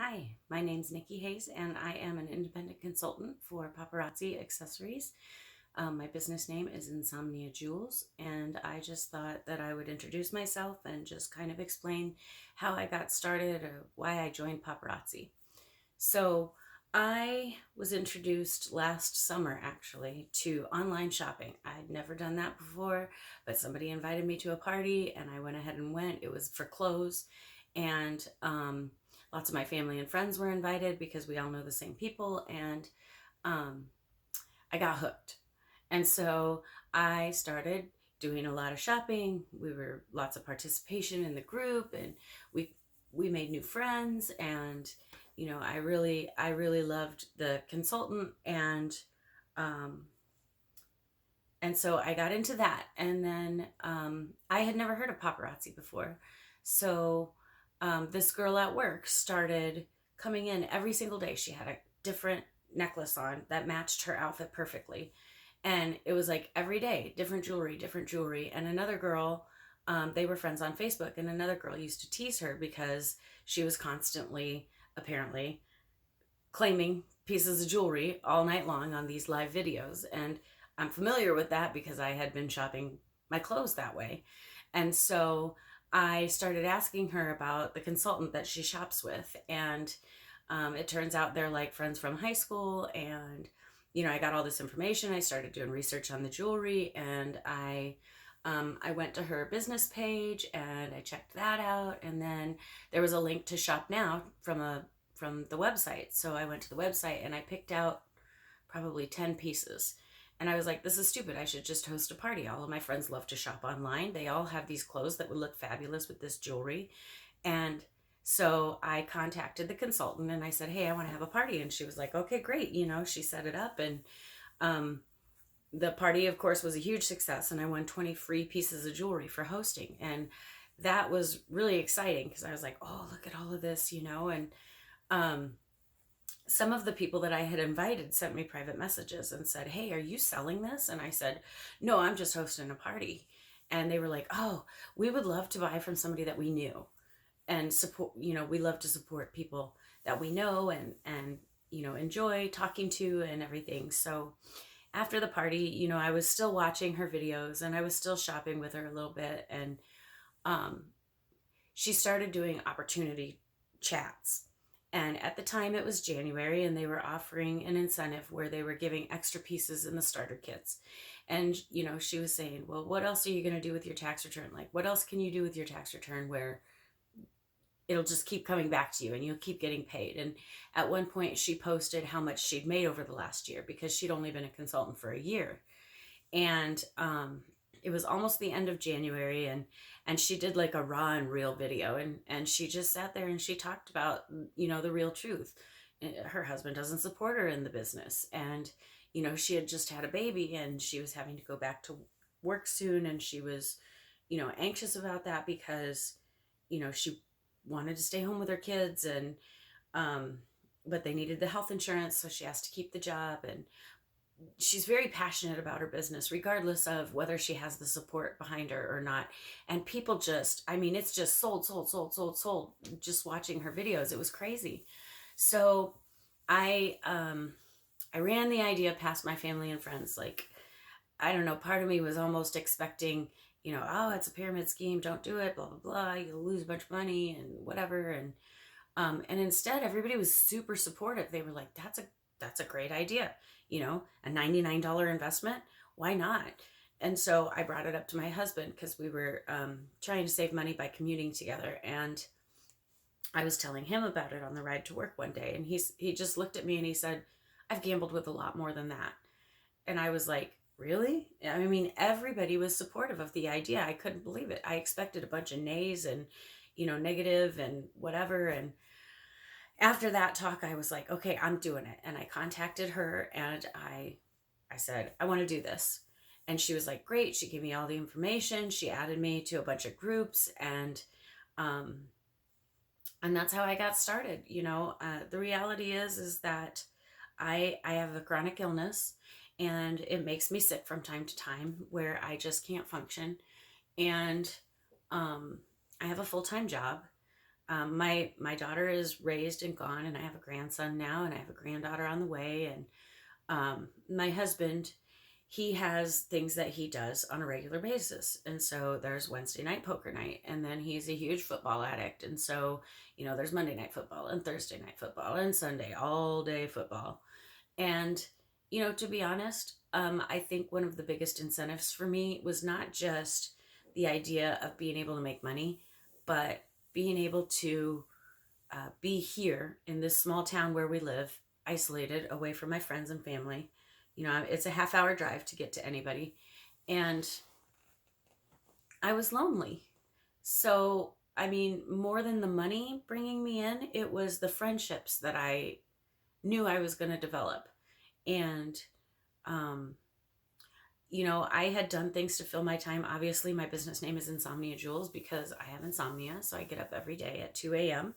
Hi, my name's Nikki Hayes, and I am an independent consultant for Paparazzi Accessories. My business name is Insomnia Jewels, and I just thought that I would introduce myself and just kind of explain how I got started or why I joined Paparazzi. So, I was introduced last summer actually to online shopping. I'd never done that before, but somebody invited me to a party and I went ahead and went. It was for clothes, and lots of my family and friends were invited because we all know the same people, and um, I got hooked. And so I started doing a lot of shopping. We were lots of participation in the group, and we we made new friends. And I really loved the consultant, um, and so I got into that. And then I had never heard of paparazzi before, so this girl at work started coming in every single day. She had a different necklace on that matched her outfit perfectly, and it was like every day different jewelry, different jewelry. And another girl, they were friends on Facebook, and another girl used to tease her because she was constantly, apparently, claiming pieces of jewelry all night long on these live videos. And I'm familiar with that because I had been shopping my clothes that way. And so I started asking her about the consultant that she shops with. And it turns out they're like friends from high school. And, I got all this information. I started doing research on the jewelry, and I went to her business page and I checked that out. And then there was a link to shop now from the website. So I went to the website and I picked out probably 10 pieces. And I was like, this is stupid. I should just host a party. All of my friends love to shop online. They all have these clothes that would look fabulous with this jewelry. And so I contacted the consultant and I said, hey, I want to have a party. And she was like, okay, great. She set it up. And um, the party, of course, was a huge success. And I won 20 free pieces of jewelry for hosting. And that was really exciting because I was like, oh, look at all of this. And um, some of the people that I had invited sent me private messages and said, hey, are you selling this? And I said, no, I'm just hosting a party. And they were like, oh, we would love to buy from somebody that we knew and support. We love to support people that we know and enjoy talking to and everything. So after the party, I was still watching her videos and I was still shopping with her a little bit. And um, she started doing opportunity chats. And at the time it was January, and they were offering an incentive where they were giving extra pieces in the starter kits. And, she was saying, well, what else are you going to do with your tax return? Like, what else can you do with your tax return where it'll just keep coming back to you and you'll keep getting paid? And at one point she posted how much she'd made over the last year because she'd only been a consultant for a year. And it was almost the end of January, and she did like a raw and real video, and she just sat there and she talked about the real truth. Her husband doesn't support her in the business, and she had just had a baby and she was having to go back to work soon, and she was anxious about that because she wanted to stay home with her kids, and but they needed the health insurance, so she has to keep the job. And she's very passionate about her business regardless of whether she has the support behind her or not. And people just, it's just sold, sold, sold, sold, sold. Just watching her videos, it was crazy. So I ran the idea past my family and friends. Like, I don't know, part of me was almost expecting, oh, it's a pyramid scheme, don't do it, blah blah blah, you'll lose a bunch of money and whatever. And instead everybody was super supportive. They were like, that's a great idea. A $99 investment. Why not? And so I brought it up to my husband because we were trying to save money by commuting together. And I was telling him about it on the ride to work one day. And he just looked at me and he said, I've gambled with a lot more than that. And I was like, really? Everybody was supportive of the idea. I couldn't believe it. I expected a bunch of nays and, negative and whatever. And after that talk, I was like, okay, I'm doing it. And I contacted her and I said, I want to do this. And she was like, great. She gave me all the information. She added me to a bunch of groups, um, and that's how I got started. The reality is that I have a chronic illness, and it makes me sick from time to time where I just can't function. And I have a full-time job. My daughter is raised and gone, and I have a grandson now, and I have a granddaughter on the way. And my husband, he has things that he does on a regular basis. And so there's Wednesday night poker night, and then he's a huge football addict. And so, there's Monday night football and Thursday night football and Sunday all day football. And, to be honest, I think one of the biggest incentives for me was not just the idea of being able to make money, but being able to be here in this small town where we live, isolated, away from my friends and family. It's a half-hour drive to get to anybody. And I was lonely. So, I mean, more than the money bringing me in, it was the friendships that I knew I was going to develop. And, um, I had done things to fill my time. Obviously, my business name is Insomnia Jewels because I have insomnia. So I get up every day at 2 a.m.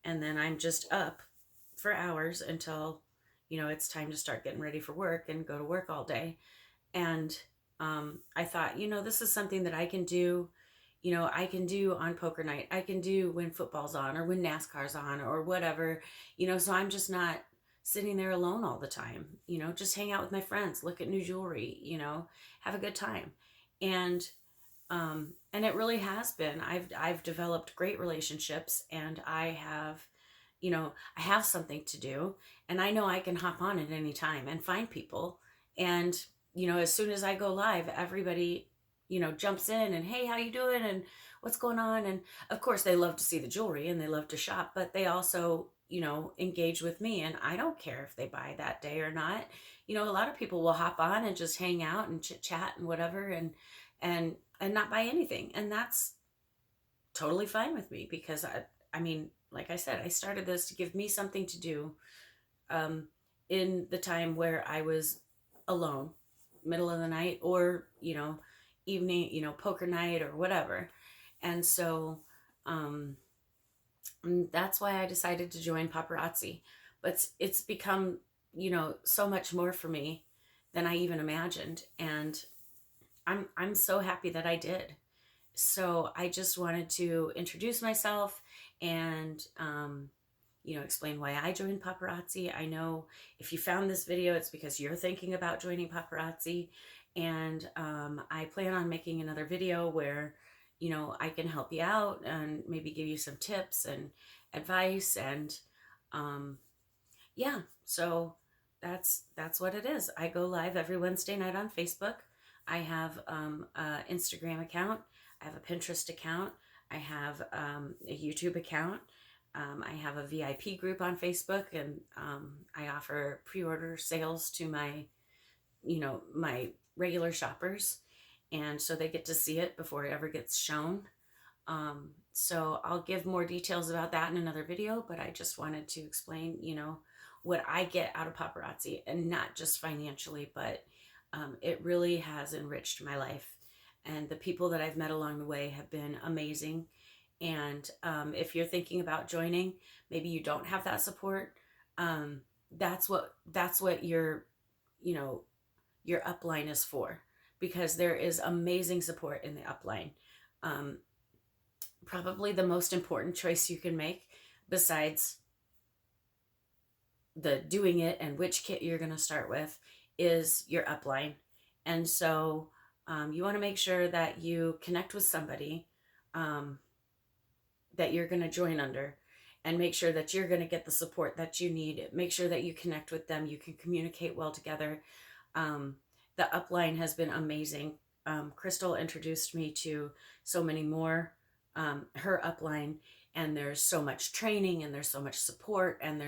and then I'm just up for hours until, it's time to start getting ready for work and go to work all day. And I thought, this is something that I can do. I can do on poker night. I can do when football's on or when NASCAR's on or whatever, so I'm just not sitting there alone all the time, just hang out with my friends, look at new jewelry, have a good time. And it really has been. I've developed great relationships, and I have something to do, and I know I can hop on at any time and find people. And, as soon as I go live, everybody, jumps in and, hey, how you doing? And what's going on? And of course they love to see the jewelry and they love to shop, but they also, engage with me, and I don't care if they buy that day or not. A lot of people will hop on and just hang out and chit chat and whatever, and not buy anything. And that's totally fine with me because I mean, like I said, I started this to give me something to do in the time where I was alone, middle of the night, or, evening, poker night or whatever. And so that's why I decided to join Paparazzi. But it's become, so much more for me than I even imagined. And I'm so happy that I did. So I just wanted to introduce myself and, explain why I joined Paparazzi. I know if you found this video, it's because you're thinking about joining Paparazzi. And I plan on making another video where, I can help you out and maybe give you some tips and advice. And yeah, so that's what it is. I go live every Wednesday night on Facebook. I have an Instagram account. I have a Pinterest account. I have a YouTube account. I have a VIP group on Facebook, and I offer pre-order sales to my, my regular shoppers. And so they get to see it before it ever gets shown. So I'll give more details about that in another video, but I just wanted to explain, what I get out of Paparazzi, and not just financially, but it really has enriched my life. And the people that I've met along the way have been amazing. And if you're thinking about joining, maybe you don't have that support. That's what your upline is for, because there is amazing support in the upline. Probably the most important choice you can make, besides the doing it and which kit you're going to start with, is your upline. And so you want to make sure that you connect with somebody that you're going to join under, and make sure that you're going to get the support that you need. Make sure that you connect with them. You can communicate well together. The upline has been amazing. Crystal introduced me to so many more, her upline, and there's so much training and there's so much support, and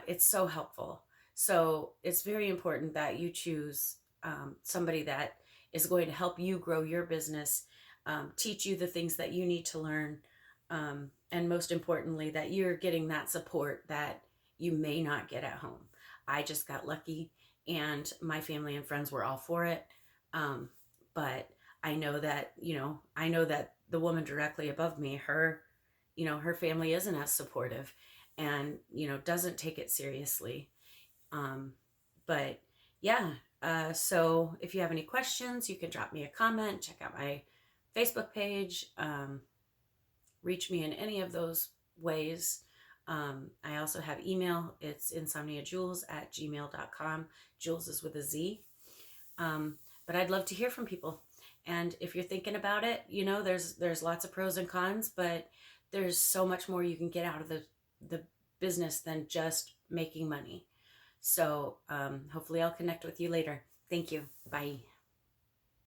it's so helpful. So it's very important that you choose somebody that is going to help you grow your business, teach you the things that you need to learn, and most importantly, that you're getting that support that you may not get at home. I just got lucky, and my family and friends were all for it. But I know that, the woman directly above me, her family isn't as supportive, and, doesn't take it seriously. But yeah, so if you have any questions, you can drop me a comment, check out my Facebook page. reach me in any of those ways. I also have email. It's insomniajules@gmail.com. Jules is with a Z. But I'd love to hear from people. And if you're thinking about it, there's lots of pros and cons, but there's so much more you can get out of the business than just making money. So hopefully I'll connect with you later. Thank you. Bye.